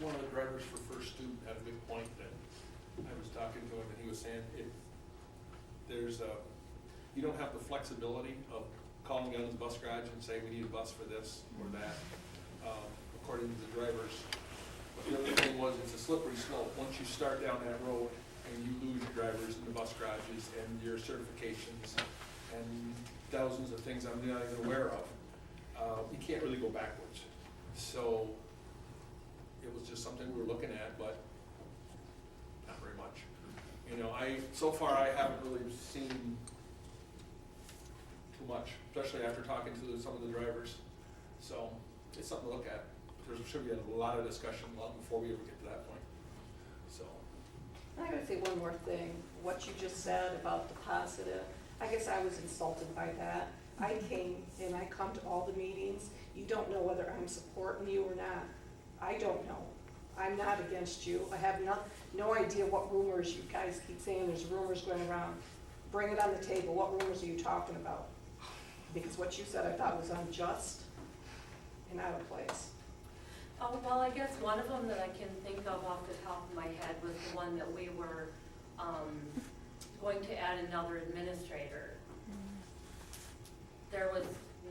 one of the drivers for First Student had a good point that I was talking to him, and he was saying you don't have the flexibility of calling down to the bus garage and say, we need a bus for this or that, according to the drivers. But the other thing was, it's a slippery slope. Once you start down that road and you lose your drivers in the bus garages and your certifications and thousands of things I'm not even aware of, you can't really go backwards. So it was just something we were looking at, but not very much. You know, so far I haven't really seen too much, especially after talking to some of the drivers. So it's something to look at. There should be a lot of discussion long before we ever get to that point. So. I gotta say one more thing. What you just said about the positive, I guess I was insulted by that. I came and I come to all the meetings. You don't know whether I'm supporting you or not. I don't know. I'm not against you. I have no idea what rumors you guys keep saying. There's rumors going around. Bring it on the table. What rumors are you talking about? Because what you said I thought was unjust and out of place. Oh, well, I guess one of them that I can think of off the top of my head was the one that we were going to add another administrator. There was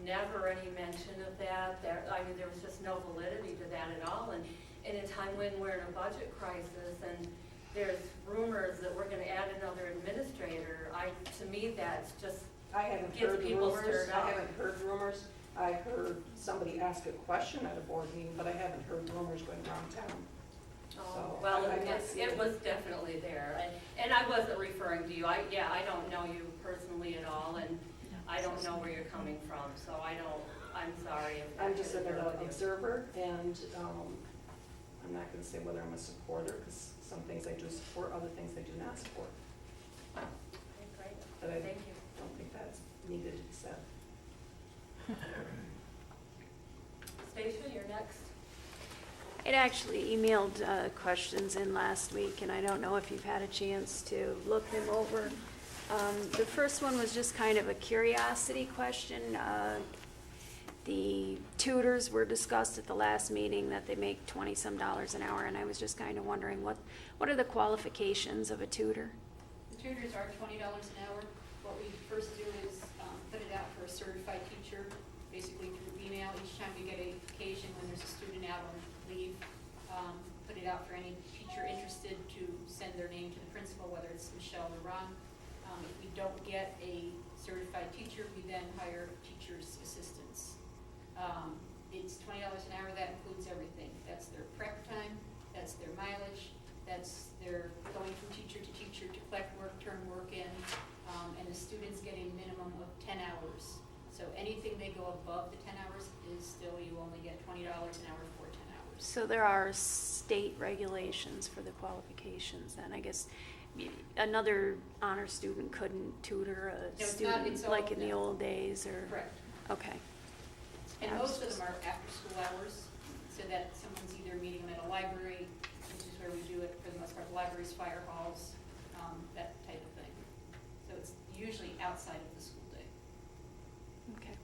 never any mention of that. There was just no validity to that at all. And in a time when we're in a budget crisis and there's rumors that we're going to add another administrator, to me that's just I haven't gets heard people rumors. stirred up. I haven't heard rumors. I heard somebody ask a question at a board meeting, but I haven't heard rumors going around town. Oh, So, well, I'm not seeing it was definitely there, and I wasn't referring to you. I don't know you personally at all, and I don't know where you're coming from, so I'm sorry. If I'm just that an hurt you. observer, and I'm not gonna say whether I'm a supporter, because some things I do support, other things I do not support. Okay, great. But I Thank you. don't think that's needed to be said. Stacia, you're next. I'd actually emailed questions in last week, and I don't know if you've had a chance to look them over. The first one was just kind of a curiosity question. The tutors were discussed at the last meeting that they make $20-some an hour, and I was just kind of wondering what are the qualifications of a tutor? The tutors are $20 an hour. What we first do is put it out for a certified teacher, basically through email. Each time we get an occasion when there's a student out on leave, put it out for any teacher interested to send their name to the principal, whether it's Michelle or Ron. If we don't get a certified teacher, we then hire teacher's assistants. It's $20 an hour. That includes everything. That's their prep time, that's their mileage, that's their going from teacher to teacher to collect work, turn work in, and the students get a minimum of 10 hours. So anything they go above the 10 hours is still, you only get $20 an hour for 10 hours. So there are state regulations for the qualifications then. I guess another honor student couldn't tutor a it's student all- like in the no. old days, or? Correct. Okay. And Yeah, most of them are after-school hours, so that someone's either meeting them at a library, which is where we do it for the most part, libraries, fire halls, that type of thing. So it's usually outside of the school day. Okay.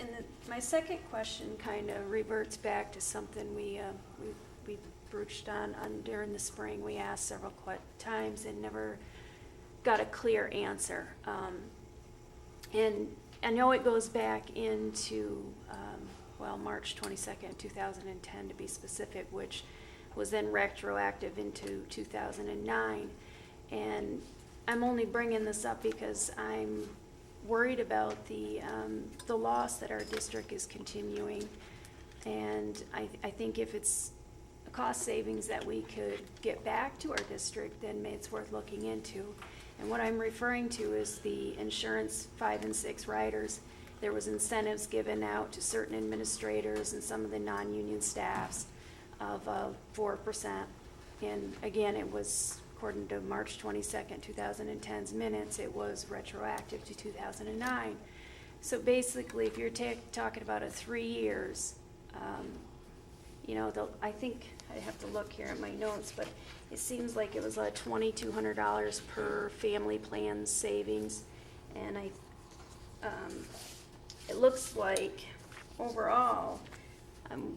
And my second question kind of reverts back to something we broached on during the spring. We asked several times and never got a clear answer. And I know it goes back into, March 22nd, 2010 to be specific, which was then retroactive into 2009. And I'm only bringing this up because I'm worried about the loss that our district is continuing. And I think if it's a cost savings that we could get back to our district, then it's worth looking into. And what I'm referring to is the insurance 5 and 6 riders. There was incentives given out to certain administrators and some of the non-union staffs of 4%. And again, it was, according to March 22nd, 2010's minutes, it was retroactive to 2009. So basically, if you're talking about 3 years, I think I have to look here at my notes, but it seems like it was like $2,200 per family plan savings, and it looks like overall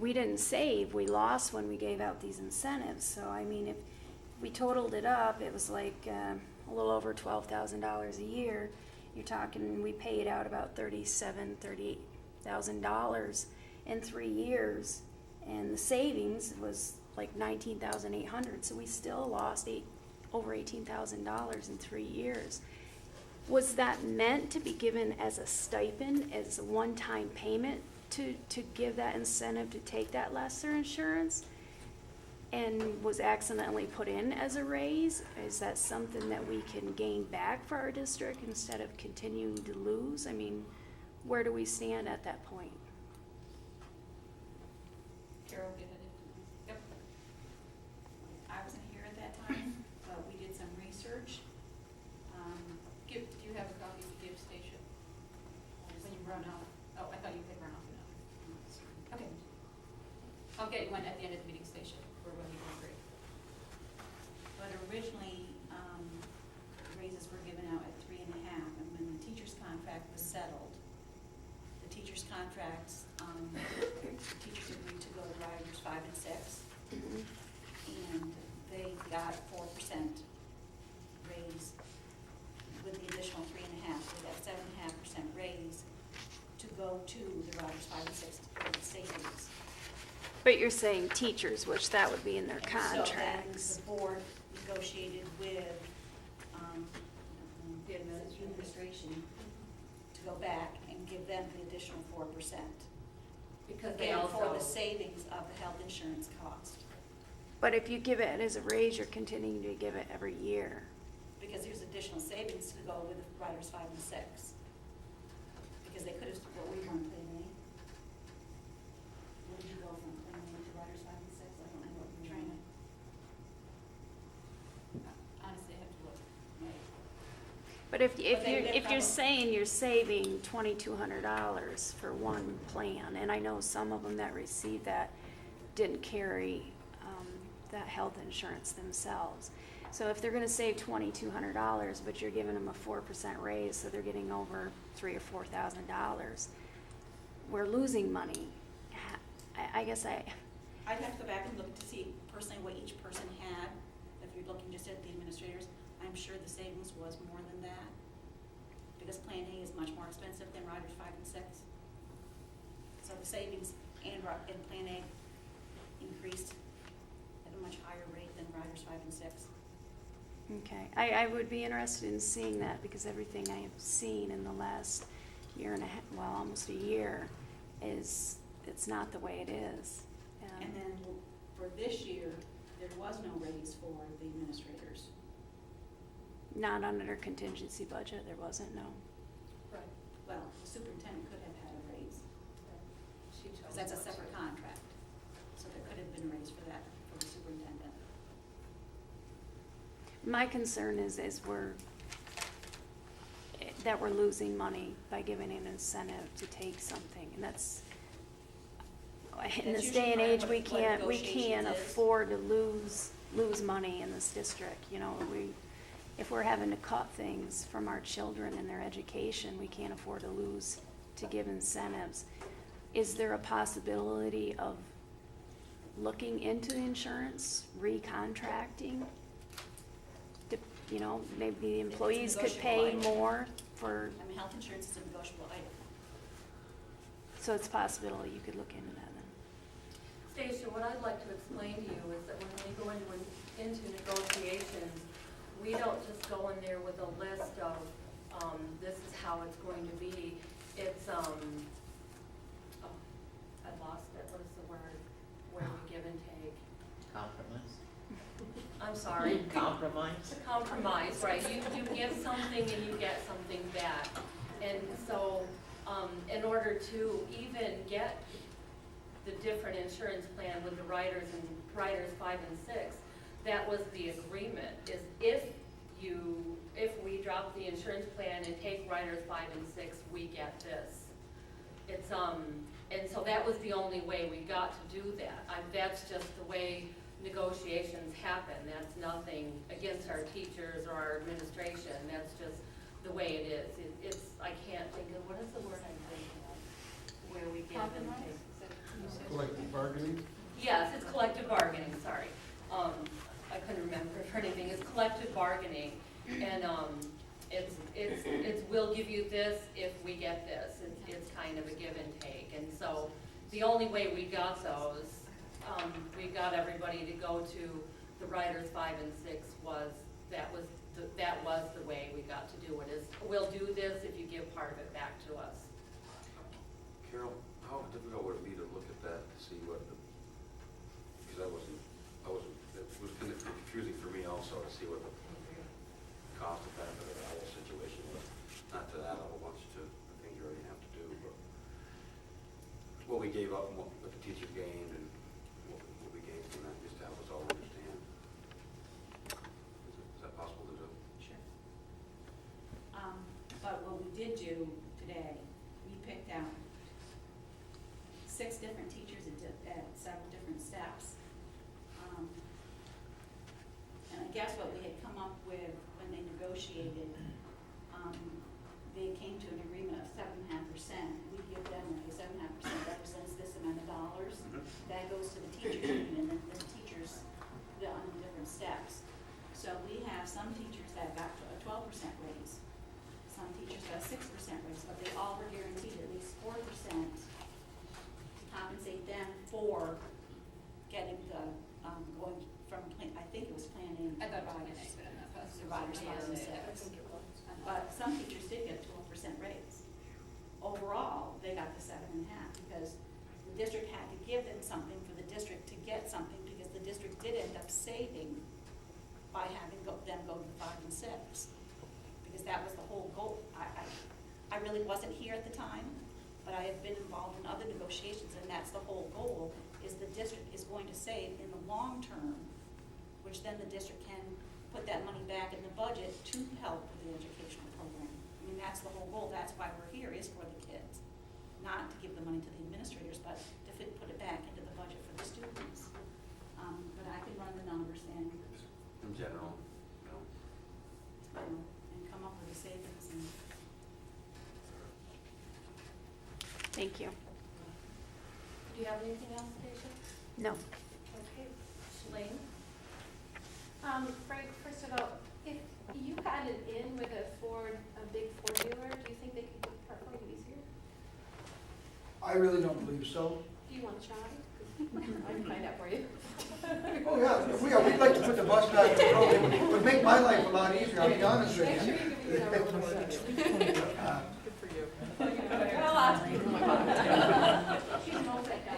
we didn't save, we lost when we gave out these incentives. So, I mean, if we totaled it up, it was like a little over $12,000 a year. You're talking, we paid out about $38,000 in 3 years, and the savings was like $19,800. So we still lost over $18,000 in 3 years. Was that meant to be given as a stipend, as a one-time payment to give that incentive to take that lesser insurance? And was accidentally put in as a raise? Is that something that we can gain back for our district instead of continuing to lose? I mean, where do we stand at that point? Carol, get it? Yep. I wasn't here at that time, but we did some research. Do you have a copy to give Stacia? When you run out? Oh, I thought you had run off enough. Okay. I'll get you one at the end of the meeting, Stacia, or when we go break. But originally, raises were given out at 3.5, and when the teacher's contract was settled, the teacher's contracts, teachers agreed to go to riders 5 and 6, and they got 4% raise with the additional 3.5, so they got 7.5% raise to go to the riders 5 and 6 for the savings. But you're saying teachers, which that would be in their And contracts. So then the board negotiated with The administration to go back and give them the additional 4%. Because they Again, for the also, savings of the health insurance cost, But if you give it as a raise, you're continuing to give it every year. because there's additional savings to go with the riders 5 and 6. Because they could have, what were you on Plan A? Where did you go from Plan A to riders 5 and 6? I don't know what you're trying to. Honestly, I have to look. But if they you're cover- saying you're saving $2,200 for one plan, and I know some of them that received that didn't carry that health insurance themselves. So if they're gonna save $2,200, but you're giving them a 4% raise, so they're getting over $3,000 or $4,000, we're losing money. I guess I'd have to go back and look to see personally what each person had. If you're looking just at the administrators, I'm sure the savings was more than that. Because Plan A is much more expensive than Riders 5 and 6. So the savings and Plan A increased at a much higher rate than Riders 5 and 6. Okay, I would be interested in seeing that, because everything I have seen in the last year and a half, well, almost a year, is, it's not the way it is. And then for this year, there was no raise for the administrators. Not under contingency budget, there wasn't, no. right, Well, the superintendent could have had a raise, she chose. because that's a not to. separate contract. So there could have been a raise for that, for the superintendent. My concern is that we're losing money by giving an incentive to take something, and that's, in That's this day and usually age, we what can't negotiations is. afford to lose money in this district, you know, if we're having to cut things from our children and their education, we can't afford to give incentives. Is there a possibility of looking into insurance, recontracting? You know, maybe the employees could pay negotiable item. more for, I mean, health insurance is a negotiable item. so it's a possibility you could look into that then. Stacia, what I'd like to explain to you is that when we go into negotiations, we don't just go in there with a list of, this is how it's going to be. It's, I lost it, what is the word, where we give and take? Compromise. I'm sorry. Compromise. Compromise, right, you give something and you get something back. And so, in order to even get the different insurance plan with the riders and riders 5 and 6, that was the agreement, is if we drop the insurance plan and take riders 5 and 6, we get this. It's, and so that was the only way we got to do that. That's just the way negotiations happen. That's nothing against our teachers or our administration. That's just the way it is. It's, I can't think of, what is the word I'm thinking of? Where we give and Compromise? take. you said? Collective bargaining? Yes, it's collective bargaining, sorry. I couldn't remember for anything, it's collective bargaining, and, it's we'll give you this if we get this. It's kind of a give and take, and so the only way we got those, we got everybody to go to the Riders 5 and 6 that was the way we got to do it, is we'll do this if you give part of it back to us. Carol, how difficult would it be to look at that to see what the, because it was kind of confusing for me also to see what the cost and benefit of the whole situation was. Not to add a whole bunch to the things you already have to do, but what we gave up and what the teachers gained and what we gained from that, just to help us all understand. Is that possible to do? Sure. But what we did do today, we picked out 6 different teachers at several different steps. And I guess what we had come up with when they negotiated, they came to an agreement of 7.5%. We give them like 7.5% represents this amount of dollars. That goes to the teachers union, and then the teachers on the different steps. So we have some teachers that got a 12% raise. Some teachers got a 6% raise, but they all were guaranteed at least 4% to compensate them for getting the, going from, I think it was Plan A. I thought it was Plan A, but I'm not positive. The Riders 5 and 6. But some teachers did get a 12% raise. Overall, they got the 7.5 because the district had to give them something for the district to get something, because the district did end up saving by having them go to the 5 and 6. Because that was the whole goal. I really wasn't here at the time, but I have been involved in other negotiations, and that's the whole goal, is the district is going to save in the long term, which then the district can put that money back in the budget to help with the educational program. I mean, that's the whole goal. That's why we're here, is for the kids. Not to give the money to the administrators, but to put it back into the budget for the students. But I can run the numbers and, In general, and come up with the savings. And Thank you. Do you have anything else, Stacia? No. Okay, Shalane? Frank, first of all, if you got it in with a big four-wheeler, do you think they could park a little easier? I really don't believe so. Do you want to try? I can find out for you. Oh, yeah, we'd like to put the bus back in the road. It would make my life a lot easier, I'll be honest with Make sure you. you give me the number for it. Good for you. Well, I'll take my pocket. She knows that down.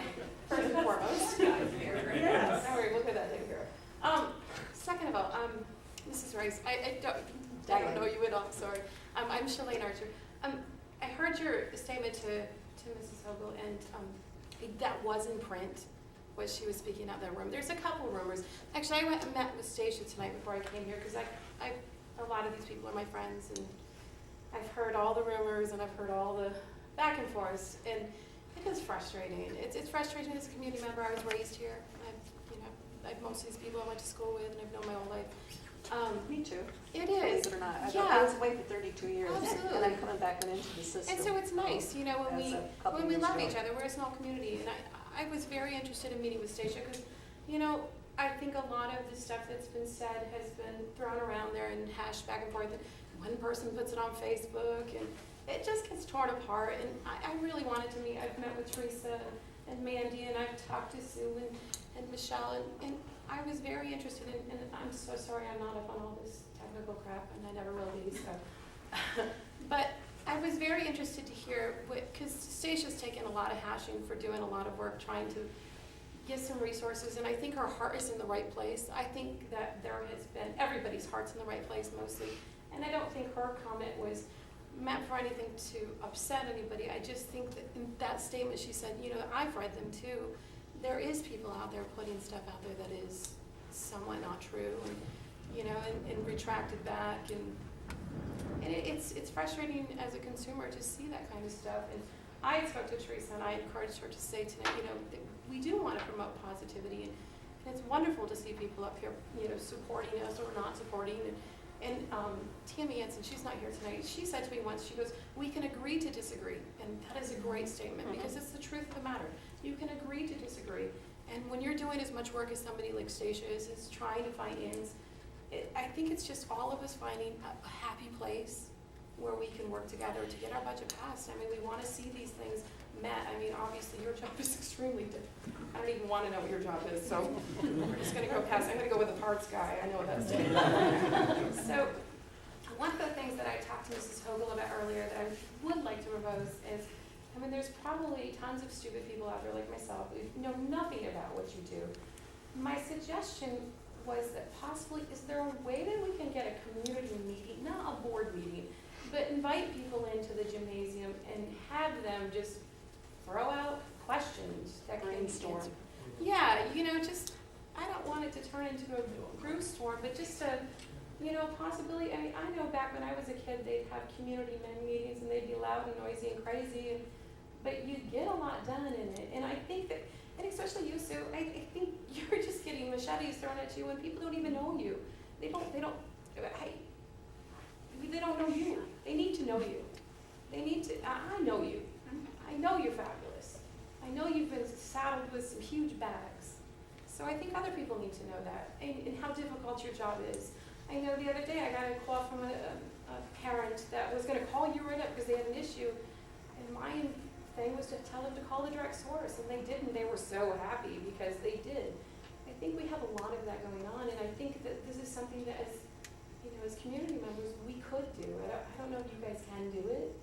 First and foremost. Yes. Don't worry, we'll get that taken care of. Second of all, Mrs. Rice, I don't know you at all, sorry. I'm Shalane Archer. I heard your statement to Mrs. Hogel, and that was in print, what she was speaking out in that room. There's a couple rumors. Actually, I went and met with Stacia tonight before I came here, because a lot of these people are my friends, and I've heard all the rumors, and I've heard all the back and forth, and it is frustrating. It's frustrating as a community member. I was raised here. Most of these people I went to school with, and I've known my whole life. Me too. It Believe is. it or not. Yeah. I was away for 32 years. Absolutely. And I'm coming back into the system. And so it's nice, when As a couple we years love ago. each other. We're a small community, and I was very interested in meeting with Stacia, because, I think a lot of the stuff that's been said has been thrown around there and hashed back and forth. And one person puts it on Facebook, and it just gets torn apart. And I really wanted to meet. I've met with Teresa and Mandy, and I've talked to Sue and Michelle, and I was very interested in, and I'm so sorry I'm not up on all this technical crap, and I never will be, so. But I was very interested to hear because Stacia's taken a lot of hashing for doing a lot of work trying to get some resources, and I think her heart is in the right place. I think that there has been, everybody's heart's in the right place mostly, and I don't think her comment was meant for anything to upset anybody. I just think that in that statement she said, I've read them too. There is people out there putting stuff out there that is somewhat not true, and retracted back, and it's frustrating as a consumer to see that kind of stuff. And I spoke to Teresa, and I encouraged her to say tonight, that we do want to promote positivity, and it's wonderful to see people up here, supporting us or not supporting. And Tammy Anson, she's not here tonight, she said to me once, she goes, we can agree to disagree. And that is a great statement, because it's the truth of the matter. You can agree to disagree. And when you're doing as much work as somebody like Stacia is trying to find ends, I think it's just all of us finding a happy place where we can work together to get our budget passed. I mean, we want to see these things met. I mean, obviously, your job is extremely difficult. I don't even want to know what your job is, so I'm just going to go past. I'm going to go with the parts guy. I know that's So, one of the things that I talked to Mrs. Hogle about earlier that I would like to propose is, I mean, there's probably tons of stupid people out there like myself who know nothing about what you do. My suggestion was that possibly, is there a way that we can get a community meeting, not a board meeting, but invite people into the gymnasium and have them just throw out questions that can Brainstorm. Yeah, you know, just, I don't want it to turn into a group storm, but just a, you know, possibility. I mean, I know back when I was a kid, they'd have community men meetings and they'd be loud and noisy and crazy, but you'd get a lot done in it. And I think that, and especially you, Sue, I think you're just getting machetes thrown at you when people don't even know you. They don't know you. They need to know you. They need to, I know you. I know you're fabulous. I know you've been saddled with some huge bags. So I think other people need to know that and how difficult your job is. I know the other day I got a call from a parent that was gonna call you right up because they had an issue. And my thing was to tell them to call the direct source, and they didn't. They were so happy because they did. I think we have a lot of that going on, and I think that this is something that as, you know, as community members, we could do. I don't know if you guys can do it.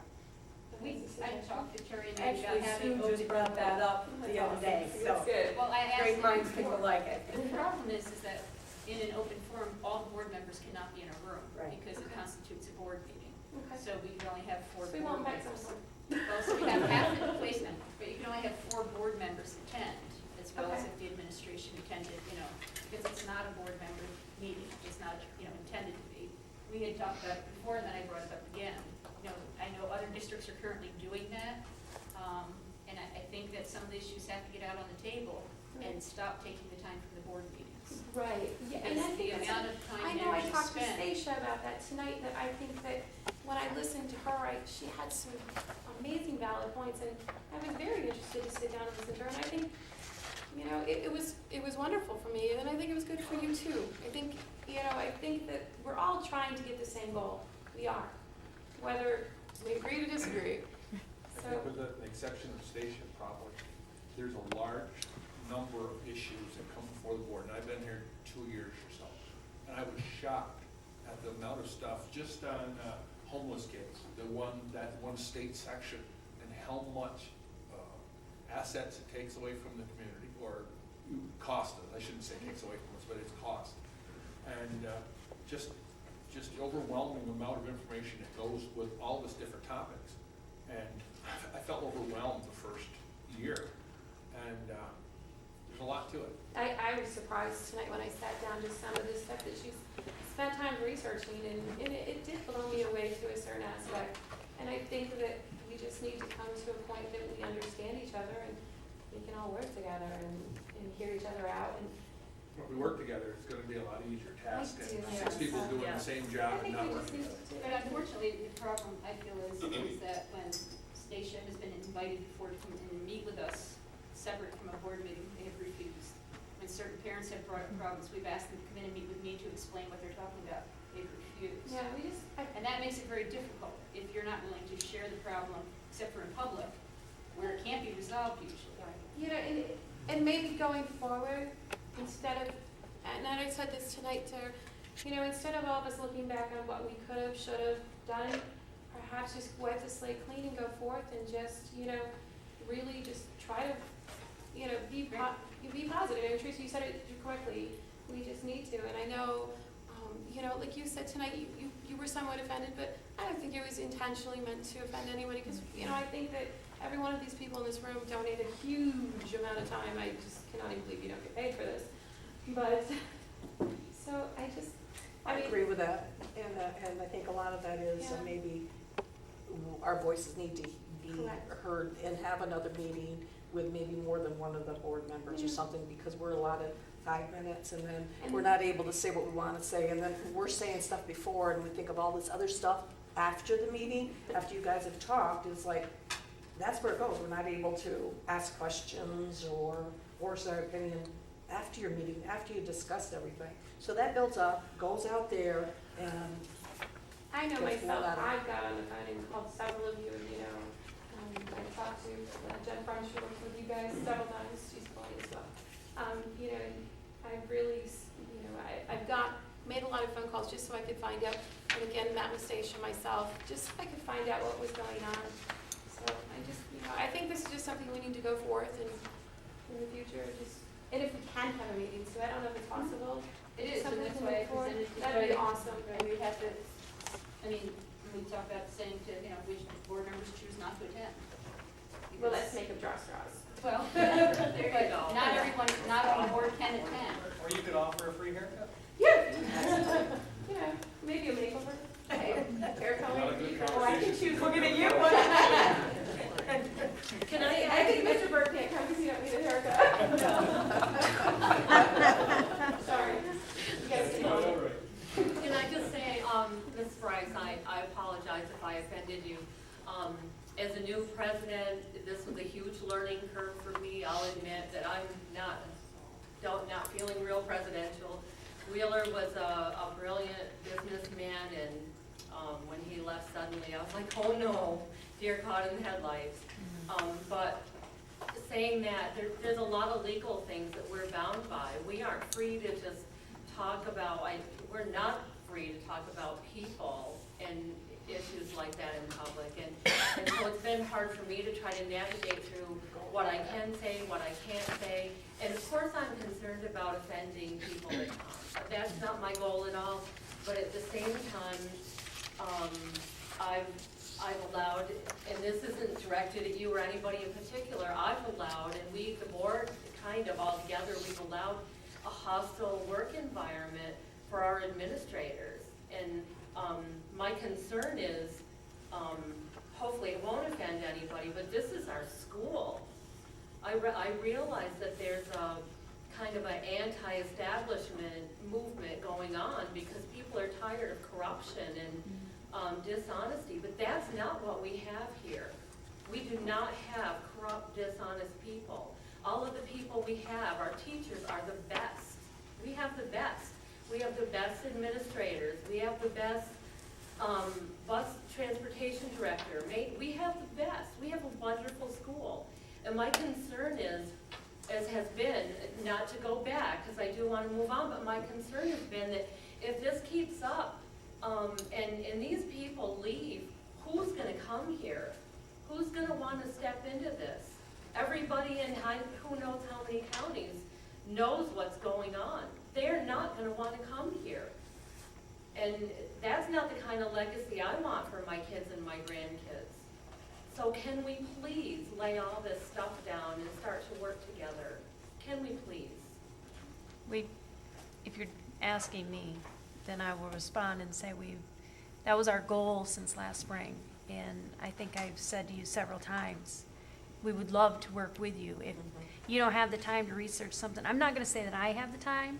I talked to Terry and I Actually, about Sue having just brought that up the other day, so That's good. Well, I asked great him minds think before. alike, I The think. problem is that in an open forum, all the board members cannot be in a room Right. because it constitutes a board meeting. Okay. So we can only have four So we board won't invite members. someone. Well, so we have half the place now, but you can only have 4 board members attend, as well as Okay. if the administration attended, you know, because it's not a board member meeting, it's not, you know, intended to be. We had talked about it before, and then I brought it up again. You know, I know other districts are currently doing that, and I think that some of the issues have to get out on the table and stop taking the time from the board meetings. Right, yeah, and Because I the think that's, amount of time I and know I energy talked to spent. Stacia about that tonight, that I think that when I listened to her, she had some amazing valid points, and I was very interested to sit down and listen to her, and I think, you know, it was wonderful for me, and I think it was good for you too. I think, you know, I think that we're all trying to get the same goal. We are, whether we agree to disagree. I So, think with the exception of Station, probably, there's a large number of issues that come before the board, and I've been here 2 years or so. And I was shocked at the amount of stuff just on homeless kids, that one state section, and how much assets it takes away from the community, or cost, I shouldn't say takes away from us, but it's cost. And just the overwhelming amount of information that goes with all this different topics. And I felt overwhelmed the first year, and there's a lot to it. I was surprised tonight when I sat down to some of the stuff that she's spent time researching, and it did blow me away to a certain aspect. And I think that we just need to come to a point that we understand each other and we can all work together and hear each other out. And If we work together, it's gonna be a lot easier task I than do, 6 people yeah. doing Yeah. the same I job and think not we just working need together. to. But unfortunately, the problem I feel is that when Stacia has been invited before to come in and meet with us, separate from a board meeting, they have refused. When certain parents have brought up problems, we've asked them to come in and meet with me to explain what they're talking about. They've refused. Yeah, we just, And that makes it very difficult if you're not willing to share the problem, except for in public, where it can't be resolved usually. you know, and maybe going forward, instead of, and I said this tonight to her, you know, instead of all of us looking back on what we could have, should have done, perhaps just wipe the slate clean and go forth and just, you know, really just try to, you know, be positive. And Teresa, you said it correctly. We just need to. And I know, you know, like you said tonight, you were somewhat offended, but I don't think it was intentionally meant to offend anybody because, you know, I think that every one of these people in this room donate a huge amount of time. I just cannot even believe you don't get paid for this. But, so I agree with that, and I think a lot of that is Yeah. maybe our voices need to be Correct. heard and have another meeting with maybe more than one of the board members or Yeah. something, because we're allotted 5 minutes and then And- we're not able to say what we want to say, and then we're saying stuff before and we think of all this other stuff after the meeting, after you guys have talked, it's like, that's where it goes. We're not able to ask questions or voice our opinion after your meeting, after you discussed everything. So that builds up, goes out there, and I know Gets myself, blown out of- I've got on the phone and called several of you, and, I talked to Jen French, who works with you guys several times, she's funny as well. And I've really, I've made a lot of phone calls just so I could find out, and again, met with Stacia myself, just so I could find out what was going on. So I just, I think this is just something we need to go forth and in the future, and if we can have a meeting, so I don't know if it's possible. It is, and Something that's to why I look for. presented it. That'd be awesome. And we have to, we talk about saying to, which board members choose not to attend. Well, let's make them draw straws. Well, There you but go. not everyone, not every board can attend. Or you could offer a free haircut. Yeah. Maybe a makeover. Hey, hair color. Not a good Oh, I can choose, looking at you. Can I think Mr. Burke can't come because you don't need a haircut. Sorry. You guys can help me. Can I just say, Ms. Bryce, I apologize if I offended you. As a new president, this was a huge learning curve for me. I'll admit that I'm not feeling real presidential. Wheeler was a brilliant businessman, and when he left suddenly, I was like, oh no, deer caught in the headlights. But saying that, there's a lot of legal things that we're bound by. We aren't free to just talk about, we're not free to talk about people and issues like that in public. And so it's been hard for me to try to navigate through what I can say, what I can't say. And of course, I'm concerned about offending people that come. That's not my goal at all. But at the same time, I've allowed, and this isn't directed at you or anybody in particular, I've allowed, and we, the board, kind of all together, we've allowed a hostile work environment for our administrators. And my concern is, hopefully it won't offend anybody, but this is our school. I realize that there's a kind of an anti-establishment movement going on because people are tired of corruption and dishonesty, but that's not what we have here. We do not have corrupt, dishonest people. All of the people we have, our teachers, are the best. We have the best. We have the best administrators. We have the best bus transportation director. We have the best. We have a wonderful school. And my concern is, as has been, not to go back, because I do want to move on, but my concern has been that if this keeps up, and these people leave, who's going to come here? Who's going to want to step into this? Everybody in who knows how many counties knows what's going on. They're not going to want to come here. And that's not the kind of legacy I want for my kids and my grandkids. So can we please lay all this stuff down and start to work together? Can we please? If you're asking me, then I will respond and say that was our goal since last spring. And I think I've said to you several times, we would love to work with you. If you don't have the time to research something, I'm not going to say that I have the time,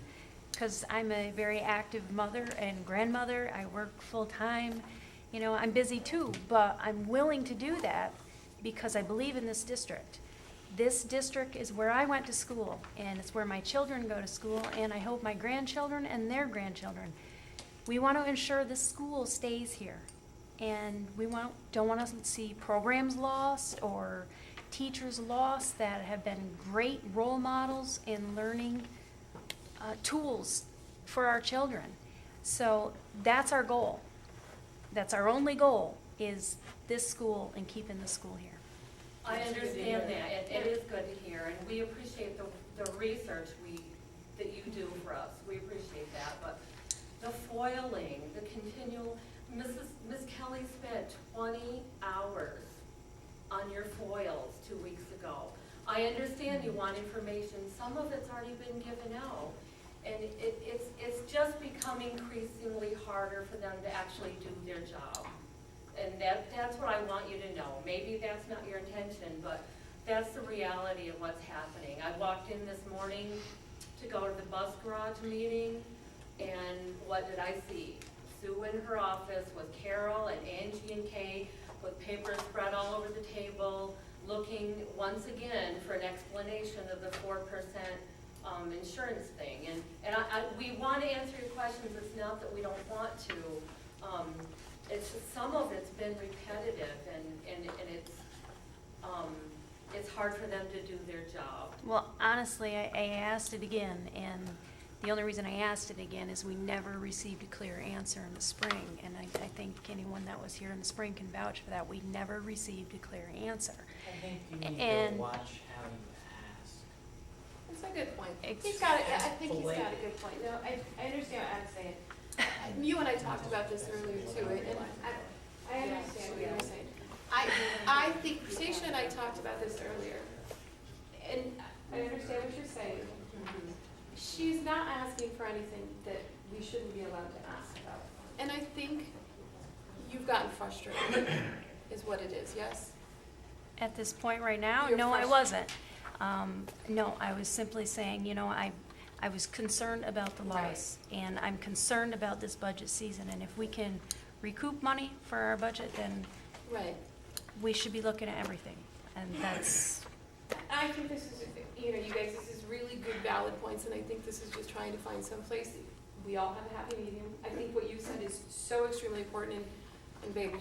because I'm a very active mother and grandmother. I work full-time. I'm busy too, but I'm willing to do that because I believe in this district. This district is where I went to school, and it's where my children go to school, and I hope my grandchildren and their grandchildren. We want to ensure this school stays here, and we don't want to see programs lost or teachers lost that have been great role models in learning tools for our children. So that's our goal. That's our only goal, is this school and keeping the school here. I understand that. It is good to hear, and we appreciate the research that you do for us. We appreciate that. But the foiling, the continual, Ms. Kelly spent 20 hours on your foils 2 weeks ago. I understand you want information. Some of it's already been given out. And it's just become increasingly harder for them to actually do their job. And that's what I want you to know. Maybe that's not your intention, but that's the reality of what's happening. I walked in this morning to go to the bus garage meeting, and what did I see? Sue in her office with Carol and Angie and Kay with papers spread all over the table, looking once again for an explanation of the 4% insurance thing. And we want to answer your questions, it's not that we don't want to. It's just some of it's been repetitive and it's hard for them to do their job. Well, honestly, I asked it again, and the only reason I asked it again is we never received a clear answer in the spring. And I think anyone that was here in the spring can vouch for that. We never received a clear answer. I think you need And- to watch how you ask. That's a good point. Ex- He's got, I think he's got a good point. No, I understand what Adam's saying. You and I talked about this earlier too, and I understand what you're saying. I think, Stacia and I talked about this earlier, and I understand what you're saying. She's not asking for anything that we shouldn't be allowed to ask about. And I think you've gotten frustrated, is what it is, yes? At this point right now, You're no, I frustrated. wasn't. No, I was simply saying, I was concerned about the loss, and I'm concerned about this budget season, and if we can recoup money for our budget, then Right. we should be looking at everything, and that's, I think this is, you guys, this is really good valid points, and I think this is just trying to find some place. We all have a happy medium. I think what you said is so extremely important, and babe,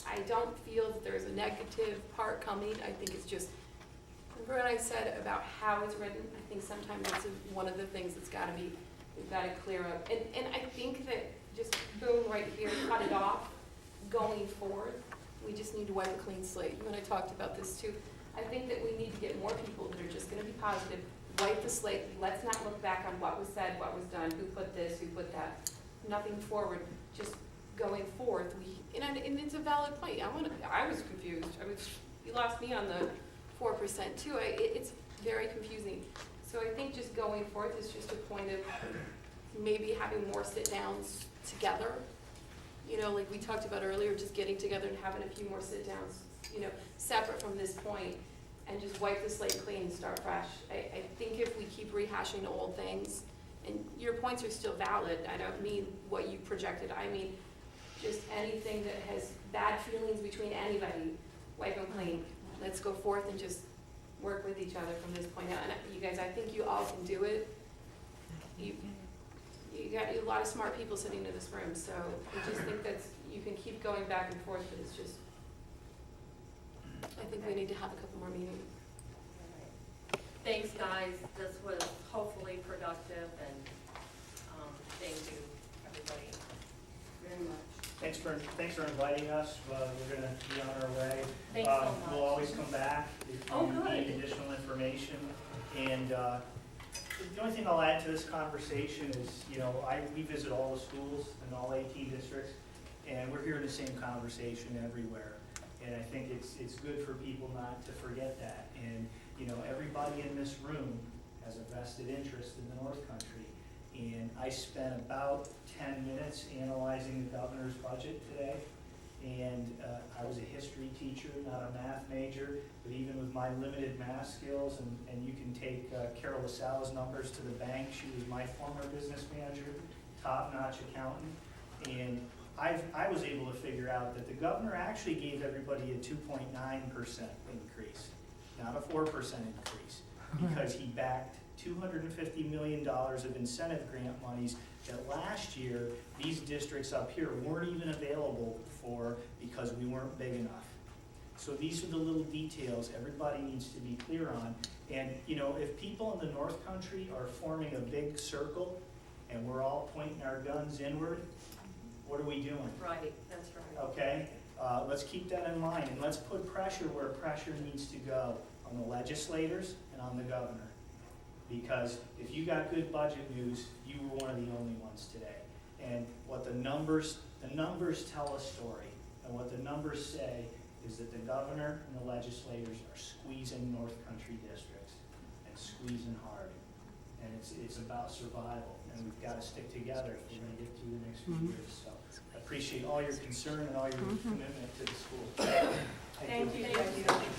I don't feel that there's a negative part coming. I think it's just, remember what I said about how it's written? I think sometimes that's one of the things that's we've gotta clear up. And I think that just boom, right here, cut it off, going forward, we just need to wipe a clean slate. You and I talked about this too. I think that we need to get more people that are just gonna be positive, wipe the slate, let's not look back on what was said, what was done, who put this, who put that, nothing forward, just going forth. And it's a valid point. I was confused. You lost me on the 4% too. It's very confusing. So I think just going forth is just a point of maybe having more sit-downs together. Like we talked about earlier, just getting together and having a few more sit-downs, separate from this point, and just wipe the slate clean and start fresh. I think if we keep rehashing old things, and your points are still valid, I don't mean what you projected, I mean just anything that has bad feelings between anybody, wipe them clean. Let's go forth and just work with each other from this point out. And you guys, I think you all can do it. You got a lot of smart people sitting in this room, so I just think you can keep going back and forth, but it's just, I think we need to have a couple more meetings. Thanks, guys, this was hopefully productive, and thank you, everybody, very much. Thanks for inviting us. We're gonna be on our way. Thanks so much. We'll always come back if Oh, you good. need additional information. And the only thing I'll add to this conversation is, we visit all the schools in all 18 districts, and we're hearing the same conversation everywhere. And I think it's good for people not to forget that. And, everybody in this room has a vested interest in the North Country. And I spent about 10 minutes analyzing the governor's budget today. And I was a history teacher, not a math major, but even with my limited math skills, and you can take Carol LaSalle's numbers to the bank. She was my former business manager, top-notch accountant. And I was able to figure out that the governor actually gave everybody a 2.9% increase, not a 4% increase, because he backed $250 million of incentive grant monies that last year these districts up here weren't even available for because we weren't big enough. So these are the little details everybody needs to be clear on. And if people in the North Country are forming a big circle and we're all pointing our guns inward, what are we doing? Right, that's right. Okay, let's keep that in mind, and let's put pressure where pressure needs to go on the legislators and on the governor. Because if you got good budget news, you were one of the only ones today. And what the numbers tell a story, and what the numbers say is that the governor and the legislators are squeezing North Country districts, and squeezing hard. And it's about survival, and we've got to stick together if we're going to get through the next few years. So I appreciate all your concern and all your commitment to the school. Thank you.